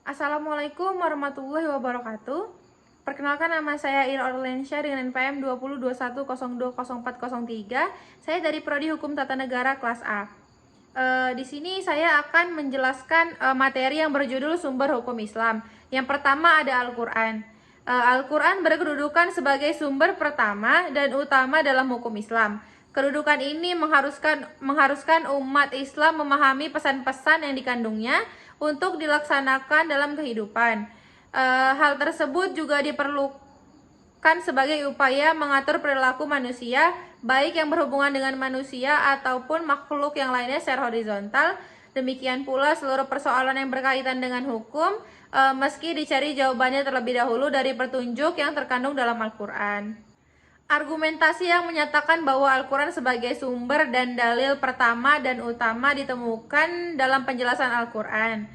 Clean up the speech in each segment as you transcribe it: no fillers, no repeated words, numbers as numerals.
Assalamualaikum warahmatullahi wabarakatuh. Perkenalkan, nama saya Ira Orlensyah dengan NPM 2021020403. Saya dari Prodi Hukum Tata Negara kelas A. Di sini saya akan menjelaskan materi yang berjudul sumber hukum Islam. Yang pertama ada Al-Quran. Al-Quran berkedudukan sebagai sumber pertama dan utama dalam hukum Islam. Kedudukan ini mengharuskan umat Islam memahami pesan-pesan yang dikandungnya untuk dilaksanakan dalam kehidupan. Hal tersebut juga diperlukan sebagai upaya mengatur perilaku manusia, baik yang berhubungan dengan manusia ataupun makhluk yang lainnya secara horizontal. Demikian pula seluruh persoalan yang berkaitan dengan hukum, meski dicari jawabannya terlebih dahulu dari petunjuk yang terkandung dalam Al-Quran. Argumentasi yang menyatakan bahwa Al-Quran sebagai sumber dan dalil pertama dan utama ditemukan dalam penjelasan Al-Quran,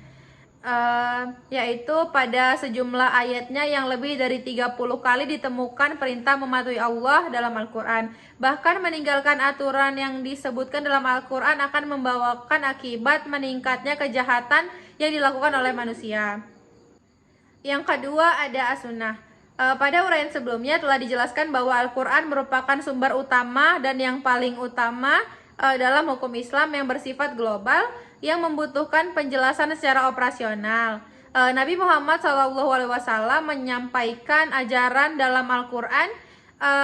yaitu pada sejumlah ayatnya yang lebih dari 30 kali ditemukan perintah mematuhi Allah dalam Al-Quran. Bahkan meninggalkan aturan yang disebutkan dalam Al-Quran akan membawakan akibat meningkatnya kejahatan yang dilakukan oleh manusia. Yang kedua ada As-Sunnah. Pada uraian sebelumnya telah dijelaskan bahwa Al-Quran merupakan sumber utama dan yang paling utama dalam hukum Islam yang bersifat global yang membutuhkan penjelasan secara operasional. Nabi Muhammad SAW menyampaikan ajaran dalam Al-Quran,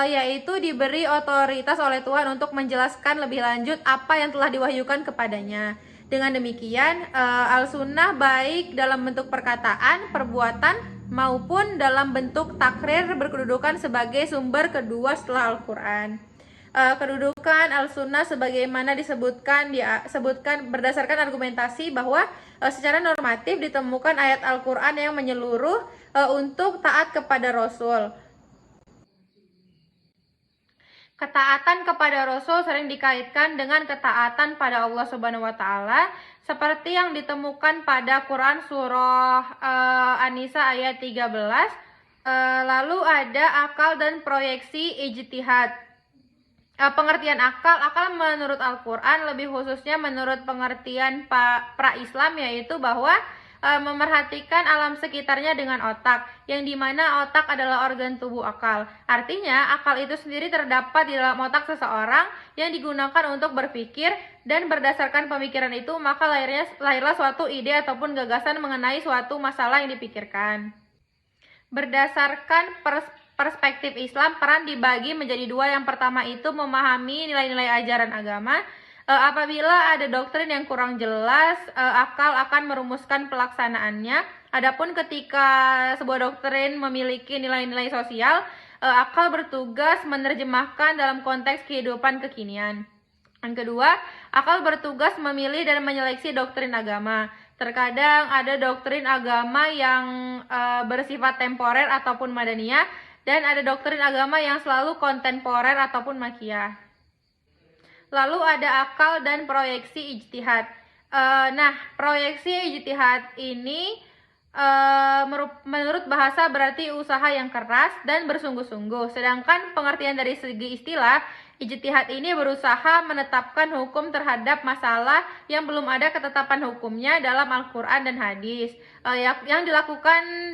yaitu diberi otoritas oleh Tuhan untuk menjelaskan lebih lanjut apa yang telah diwahyukan kepadanya. Dengan demikian, Al-Sunnah baik dalam bentuk perkataan, perbuatan, maupun dalam bentuk takrir berkedudukan sebagai sumber kedua setelah Al-Quran. Kedudukan Al-Sunnah sebagaimana disebutkan berdasarkan argumentasi bahwa secara normatif ditemukan ayat Al-Quran yang menyeluruh untuk taat kepada Rasul. Ketaatan kepada Rasul sering dikaitkan dengan ketaatan pada Allah Subhanahu wa taala, seperti yang ditemukan pada Quran surah An-Nisa ayat 13. Lalu ada akal dan proyeksi ijtihad. Pengertian akal menurut Al-Quran, lebih khususnya menurut pengertian pra-Islam, yaitu bahwa memerhatikan alam sekitarnya dengan otak, yang dimana otak adalah organ tubuh akal. Artinya, akal itu sendiri terdapat di dalam otak seseorang yang digunakan untuk berpikir, dan berdasarkan pemikiran itu, maka lahirlah suatu ide ataupun gagasan mengenai suatu masalah yang dipikirkan. Berdasarkan perspektif Islam, peran dibagi menjadi dua. Yang pertama itu memahami nilai-nilai ajaran agama. Apabila ada doktrin yang kurang jelas, akal akan merumuskan pelaksanaannya. Adapun ketika sebuah doktrin memiliki nilai-nilai sosial, akal bertugas menerjemahkan dalam konteks kehidupan kekinian. Yang kedua, akal bertugas memilih dan menyeleksi doktrin agama. Terkadang ada doktrin agama yang bersifat temporer ataupun madaniyah, dan ada doktrin agama yang selalu kontemporer ataupun makiyah. Lalu ada akal dan proyeksi ijtihad. Proyeksi ijtihad ini menurut bahasa berarti usaha yang keras dan bersungguh-sungguh. Sedangkan pengertian dari segi istilah, ijtihad ini berusaha menetapkan hukum terhadap masalah yang belum ada ketetapan hukumnya dalam Al-Quran dan hadis, yang dilakukan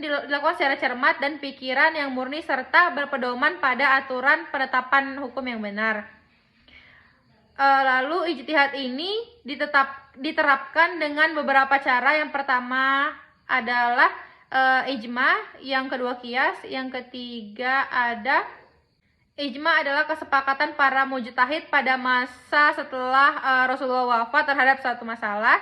secara cermat dan pikiran yang murni serta berpedoman pada aturan penetapan hukum yang benar. Lalu ijtihad ini diterapkan dengan beberapa cara. Yang pertama adalah ijma, yang kedua qiyas, yang ketiga ada ijma adalah kesepakatan para mujtahid pada masa setelah Rasulullah wafat terhadap satu masalah.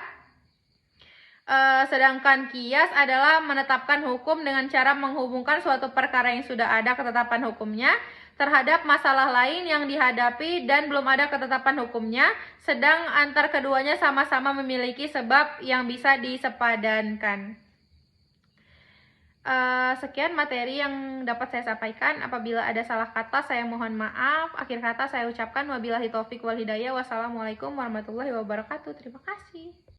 Sedangkan qiyas adalah menetapkan hukum dengan cara menghubungkan suatu perkara yang sudah ada ketetapan hukumnya terhadap masalah lain yang dihadapi dan belum ada ketetapan hukumnya, sedang antar keduanya sama-sama memiliki sebab yang bisa disepadankan. Sekian materi yang dapat saya sampaikan. Apabila ada salah kata, saya mohon maaf. Akhir kata saya ucapkan wabillahi taufik wal hidayah. Wassalamualaikum warahmatullahi wabarakatuh. Terima kasih.